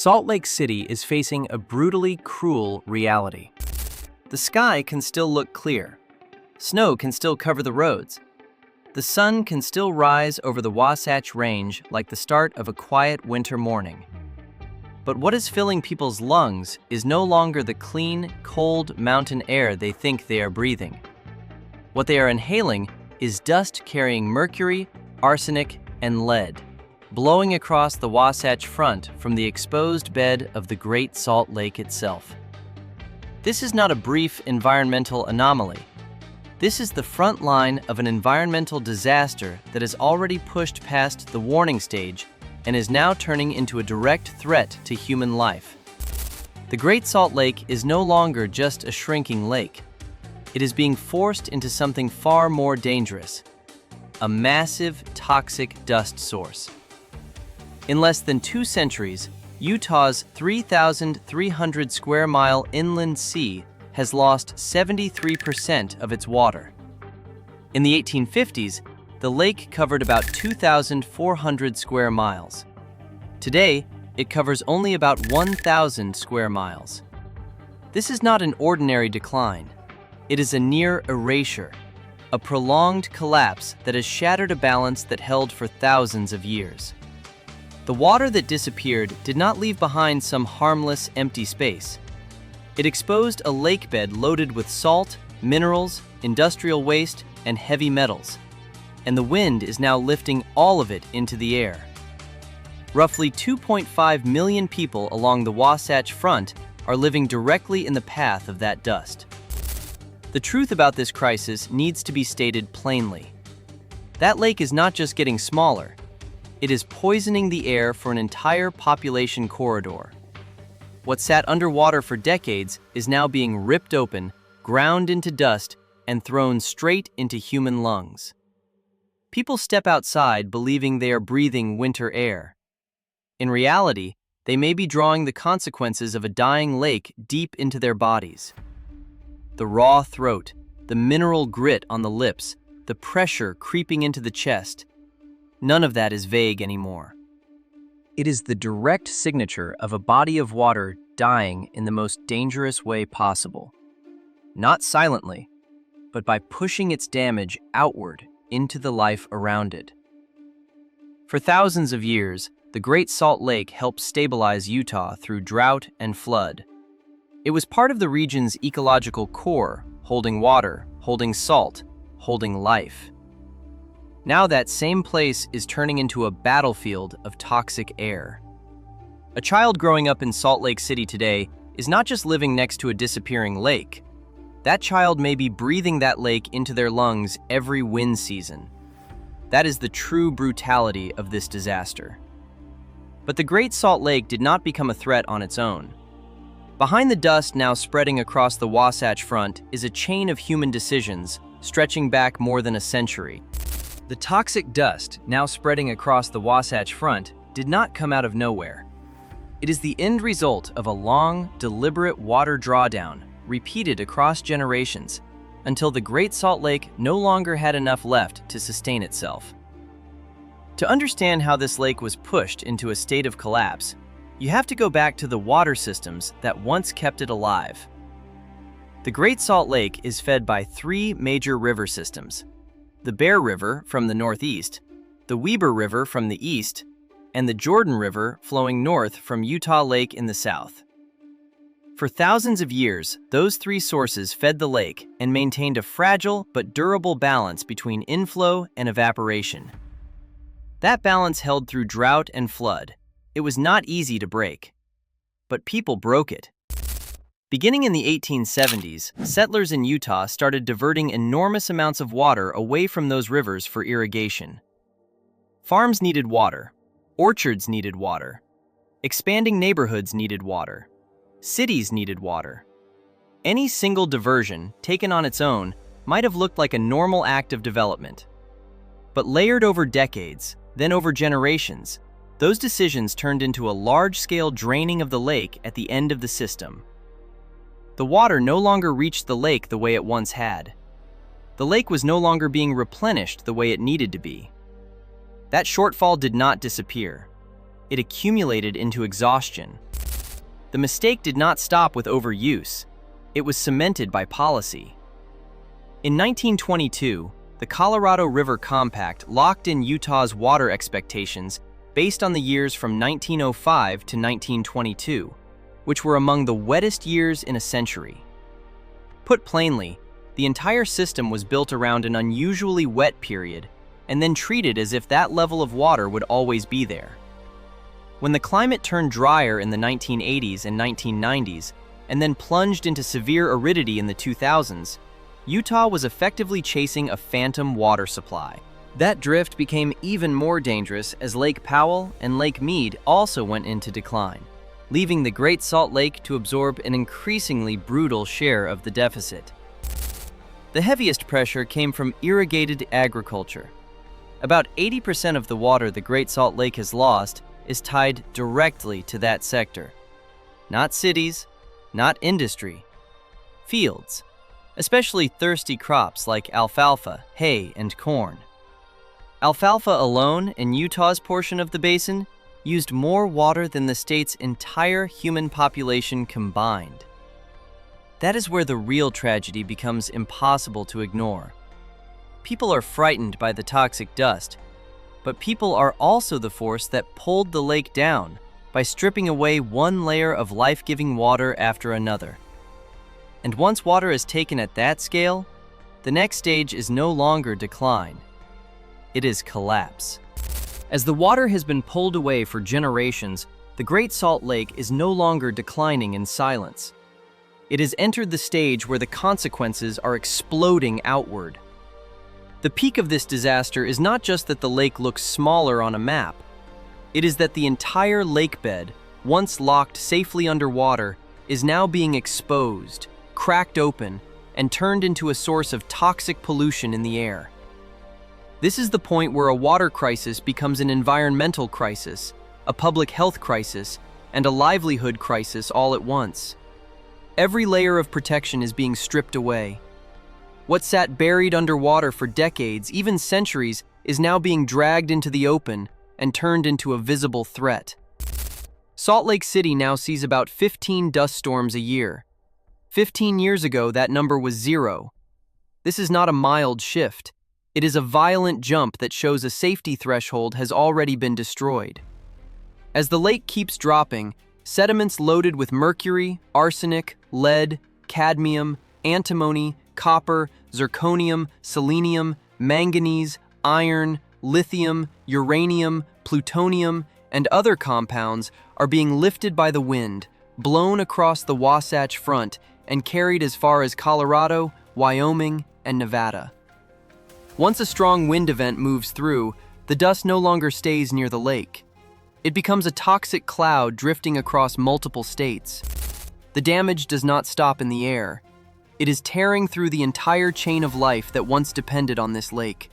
Salt Lake City is facing a brutally cruel reality. The sky can still look clear. Snow can still cover the roads. The sun can still rise over the Wasatch Range like the start of a quiet winter morning. But what is filling people's lungs is no longer the clean, cold mountain air they think they are breathing. What they are inhaling is dust carrying mercury, arsenic, and lead, blowing across the Wasatch Front from the exposed bed of the Great Salt Lake itself. This is not a brief environmental anomaly. This is the front line of an environmental disaster that has already pushed past the warning stage and is now turning into a direct threat to human life. The Great Salt Lake is no longer just a shrinking lake. It is being forced into something far more dangerous, a massive toxic dust source. In less than 2 centuries, Utah's 3,300 square mile inland sea has lost 73% of its water. In the 1850s, the lake covered about 2,400 square miles. Today, it covers only about 1,000 square miles. This is not an ordinary decline. It is a near erasure, a prolonged collapse that has shattered a balance that held for thousands of years. The water that disappeared did not leave behind some harmless, empty space. It exposed a lakebed loaded with salt, minerals, industrial waste, and heavy metals, and the wind is now lifting all of it into the air. Roughly 2.5 million people along the Wasatch Front are living directly in the path of that dust. The truth about this crisis needs to be stated plainly. That lake is not just getting smaller, it is poisoning the air for an entire population corridor. What sat underwater for decades is now being ripped open, ground into dust, and thrown straight into human lungs. People step outside believing they are breathing winter air. In reality, they may be drawing the consequences of a dying lake deep into their bodies. The raw throat, the mineral grit on the lips, the pressure creeping into the chest, none of that is vague anymore. It is the direct signature of a body of water dying in the most dangerous way possible. Not silently, but by pushing its damage outward into the life around it. For thousands of years, the Great Salt Lake helped stabilize Utah through drought and flood. It was part of the region's ecological core, holding water, holding salt, holding life. Now that same place is turning into a battlefield of toxic air. A child growing up in Salt Lake City today is not just living next to a disappearing lake. That child may be breathing that lake into their lungs every wind season. That is the true brutality of this disaster. But the Great Salt Lake did not become a threat on its own. Behind the dust now spreading across the Wasatch Front is a chain of human decisions stretching back more than a century. The toxic dust now spreading across the Wasatch Front did not come out of nowhere. It is the end result of a long, deliberate water drawdown repeated across generations until the Great Salt Lake no longer had enough left to sustain itself. To understand how this lake was pushed into a state of collapse, you have to go back to the water systems that once kept it alive. The Great Salt Lake is fed by 3 major river systems: the Bear River from the northeast, the Weber River from the east, and the Jordan River flowing north from Utah Lake in the south. For thousands of years, those 3 sources fed the lake and maintained a fragile but durable balance between inflow and evaporation. That balance held through drought and flood. It was not easy to break. But people broke it. Beginning in the 1870s, settlers in Utah started diverting enormous amounts of water away from those rivers for irrigation. Farms needed water. Orchards needed water. Expanding neighborhoods needed water. Cities needed water. Any single diversion, taken on its own, might have looked like a normal act of development. But layered over decades, then over generations, those decisions turned into a large-scale draining of the lake at the end of the system. The water no longer reached the lake the way it once had. The lake was no longer being replenished the way it needed to be. That shortfall did not disappear. It accumulated into exhaustion. The mistake did not stop with overuse. It was cemented by policy. In 1922, the Colorado River Compact locked in Utah's water expectations based on the years from 1905 to 1922, which were among the wettest years in a century. Put plainly, the entire system was built around an unusually wet period and then treated as if that level of water would always be there. When the climate turned drier in the 1980s and 1990s, and then plunged into severe aridity in the 2000s, Utah was effectively chasing a phantom water supply. That drift became even more dangerous as Lake Powell and Lake Mead also went into decline, leaving the Great Salt Lake to absorb an increasingly brutal share of the deficit. The heaviest pressure came from irrigated agriculture. About 80% of the water the Great Salt Lake has lost is tied directly to that sector. Not cities, not industry, fields, especially thirsty crops like alfalfa, hay, and corn. Alfalfa alone in Utah's portion of the basin used more water than the state's entire human population combined. That is where the real tragedy becomes impossible to ignore. People are frightened by the toxic dust, but people are also the force that pulled the lake down by stripping away one layer of life-giving water after another. And once water is taken at that scale, the next stage is no longer decline. It is collapse. As the water has been pulled away for generations, the Great Salt Lake is no longer declining in silence. It has entered the stage where the consequences are exploding outward. The peak of this disaster is not just that the lake looks smaller on a map. It is that the entire lakebed, once locked safely underwater, is now being exposed, cracked open, and turned into a source of toxic pollution in the air. This is the point where a water crisis becomes an environmental crisis, a public health crisis, and a livelihood crisis all at once. Every layer of protection is being stripped away. What sat buried underwater for decades, even centuries, is now being dragged into the open and turned into a visible threat. Salt Lake City now sees about 15 dust storms a year. 15 years ago, that number was 0. This is not a mild shift. It is a violent jump that shows a safety threshold has already been destroyed. As the lake keeps dropping, sediments loaded with mercury, arsenic, lead, cadmium, antimony, copper, zirconium, selenium, manganese, iron, lithium, uranium, plutonium, and other compounds are being lifted by the wind, blown across the Wasatch Front, and carried as far as Colorado, Wyoming, and Nevada. Once a strong wind event moves through, the dust no longer stays near the lake. It becomes a toxic cloud drifting across multiple states. The damage does not stop in the air. It is tearing through the entire chain of life that once depended on this lake.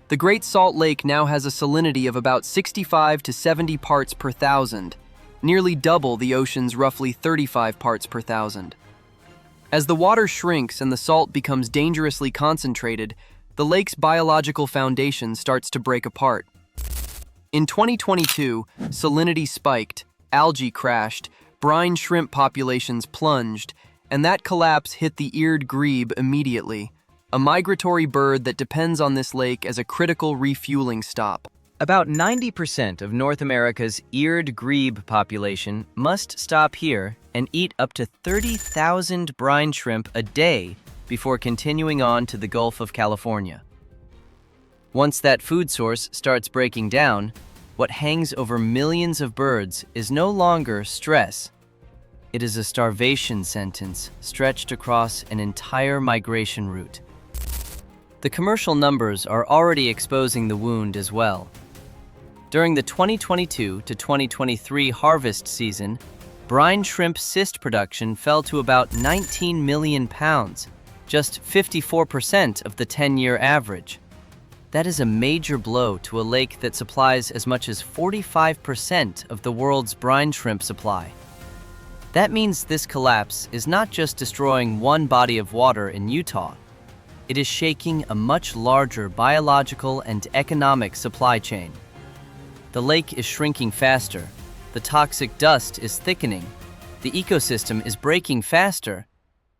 The Great Salt Lake now has a salinity of about 65 to 70 parts per thousand, nearly double the ocean's roughly 35 parts per thousand. As the water shrinks and the salt becomes dangerously concentrated, the lake's biological foundation starts to break apart. In 2022, salinity spiked, algae crashed, brine shrimp populations plunged, and that collapse hit the eared grebe immediately, a migratory bird that depends on this lake as a critical refueling stop. About 90% of North America's eared grebe population must stop here and eat up to 30,000 brine shrimp a day before continuing on to the Gulf of California. Once that food source starts breaking down, what hangs over millions of birds is no longer stress. It is a starvation sentence stretched across an entire migration route. The commercial numbers are already exposing the wound as well. During the 2022 to 2023 harvest season, brine shrimp cyst production fell to about 19 million pounds, just 54% of the 10-year average. That is a major blow to a lake that supplies as much as 45% of the world's brine shrimp supply. That means this collapse is not just destroying one body of water in Utah. It is shaking a much larger biological and economic supply chain. The lake is shrinking faster, the toxic dust is thickening, The ecosystem is breaking faster,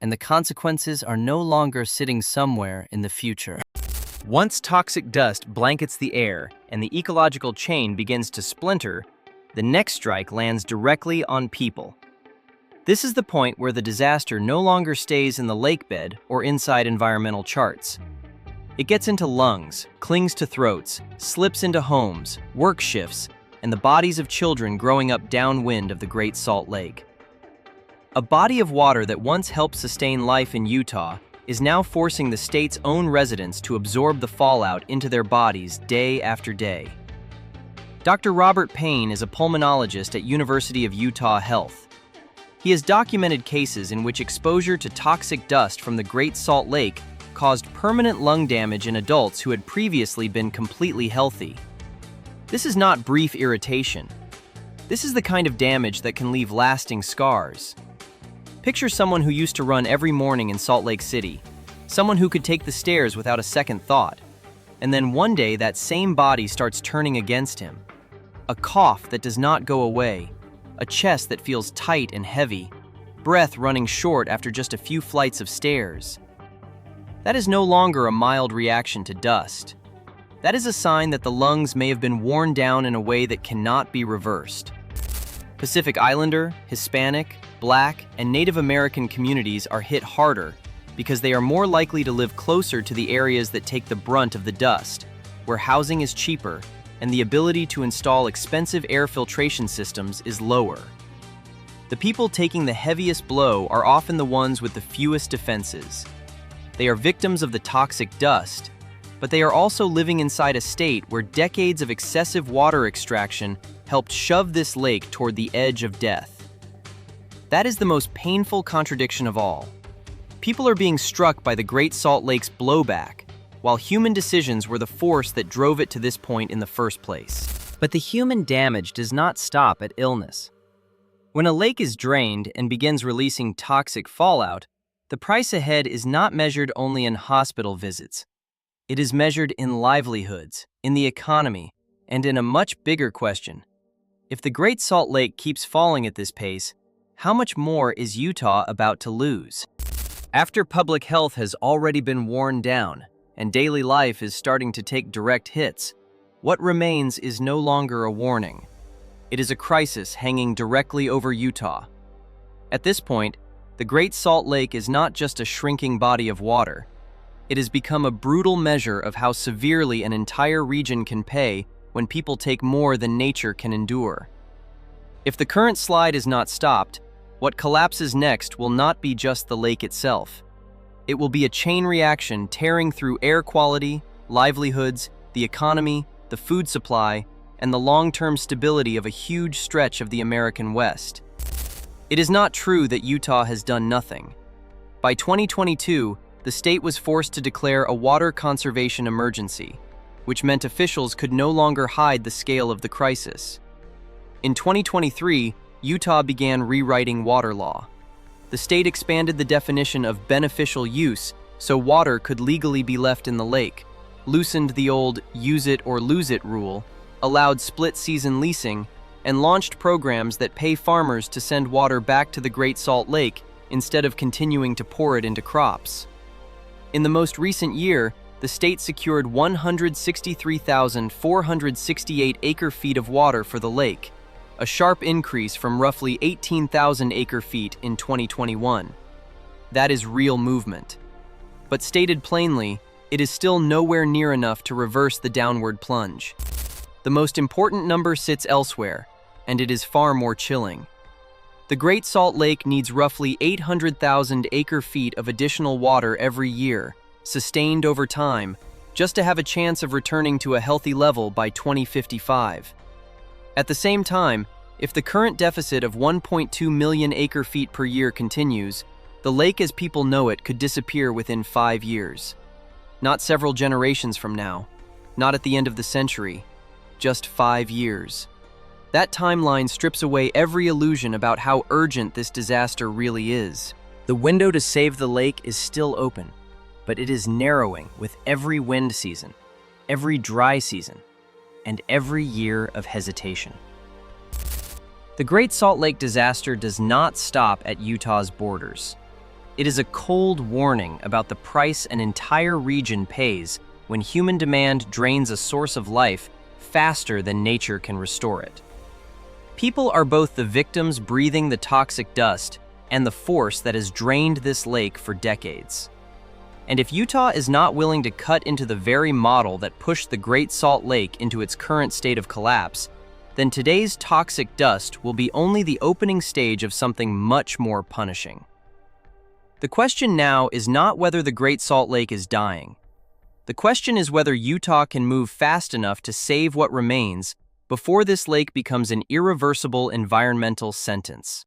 and the consequences are no longer sitting somewhere in the future. Once toxic dust blankets the air and the ecological chain begins to splinter, the next strike lands directly on people. This is the point where the disaster no longer stays in the lakebed or inside environmental charts. It gets into lungs, clings to throats, slips into homes, work shifts, and the bodies of children growing up downwind of the Great Salt Lake. A body of water that once helped sustain life in Utah is now forcing the state's own residents to absorb the fallout into their bodies day after day. Dr. Robert Payne is a pulmonologist at University of Utah Health. He has documented cases in which exposure to toxic dust from the Great Salt Lake caused permanent lung damage in adults who had previously been completely healthy. This is not brief irritation. This is the kind of damage that can leave lasting scars. Picture someone who used to run every morning in Salt Lake City, someone who could take the stairs without a second thought, and then one day that same body starts turning against him. A cough that does not go away, a chest that feels tight and heavy, breath running short after just a few flights of stairs. That is no longer a mild reaction to dust. That is a sign that the lungs may have been worn down in a way that cannot be reversed. Pacific Islander, Hispanic, Black, and Native American communities are hit harder because they are more likely to live closer to the areas that take the brunt of the dust, where housing is cheaper and the ability to install expensive air filtration systems is lower. The people taking the heaviest blow are often the ones with the fewest defenses. They are victims of the toxic dust, but they are also living inside a state where decades of excessive water extraction helped shove this lake toward the edge of death. That is the most painful contradiction of all. People are being struck by the Great Salt Lake's blowback, while human decisions were the force that drove it to this point in the first place. But the human damage does not stop at illness. When a lake is drained and begins releasing toxic fallout, the price ahead is not measured only in hospital visits. It is measured in livelihoods, in the economy, and in a much bigger question. If the Great Salt Lake keeps falling at this pace, how much more is Utah about to lose? After public health has already been worn down and daily life is starting to take direct hits, what remains is no longer a warning. It is a crisis hanging directly over Utah. At this point, the Great Salt Lake is not just a shrinking body of water. It has become a brutal measure of how severely an entire region can pay when people take more than nature can endure. If the current slide is not stopped, what collapses next will not be just the lake itself. It will be a chain reaction tearing through air quality, livelihoods, the economy, the food supply, and the long-term stability of a huge stretch of the American West. It is not true that Utah has done nothing. By 2022, the state was forced to declare a water conservation emergency, which meant officials could no longer hide the scale of the crisis. In 2023, Utah began rewriting water law. The state expanded the definition of beneficial use so water could legally be left in the lake, loosened the old use it or lose it rule, allowed split-season leasing, and launched programs that pay farmers to send water back to the Great Salt Lake instead of continuing to pour it into crops. In the most recent year, the state secured 163,468 acre-feet of water for the lake, a sharp increase from roughly 18,000 acre-feet in 2021. That is real movement. But stated plainly, it is still nowhere near enough to reverse the downward plunge. The most important number sits elsewhere, and it is far more chilling. The Great Salt Lake needs roughly 800,000 acre-feet of additional water every year, sustained over time, just to have a chance of returning to a healthy level by 2055. At the same time, if the current deficit of 1.2 million acre-feet per year continues, the lake as people know it could disappear within 5 years. Not several generations from now, not at the end of the century, just 5 years. That timeline strips away every illusion about how urgent this disaster really is. The window to save the lake is still open, but it is narrowing with every wind season, every dry season, and every year of hesitation. The Great Salt Lake disaster does not stop at Utah's borders. It is a cold warning about the price an entire region pays when human demand drains a source of life faster than nature can restore it. People are both the victims breathing the toxic dust and the force that has drained this lake for decades. And if Utah is not willing to cut into the very model that pushed the Great Salt Lake into its current state of collapse, then today's toxic dust will be only the opening stage of something much more punishing. The question now is not whether the Great Salt Lake is dying. The question is whether Utah can move fast enough to save what remains before this lake becomes an irreversible environmental sentence.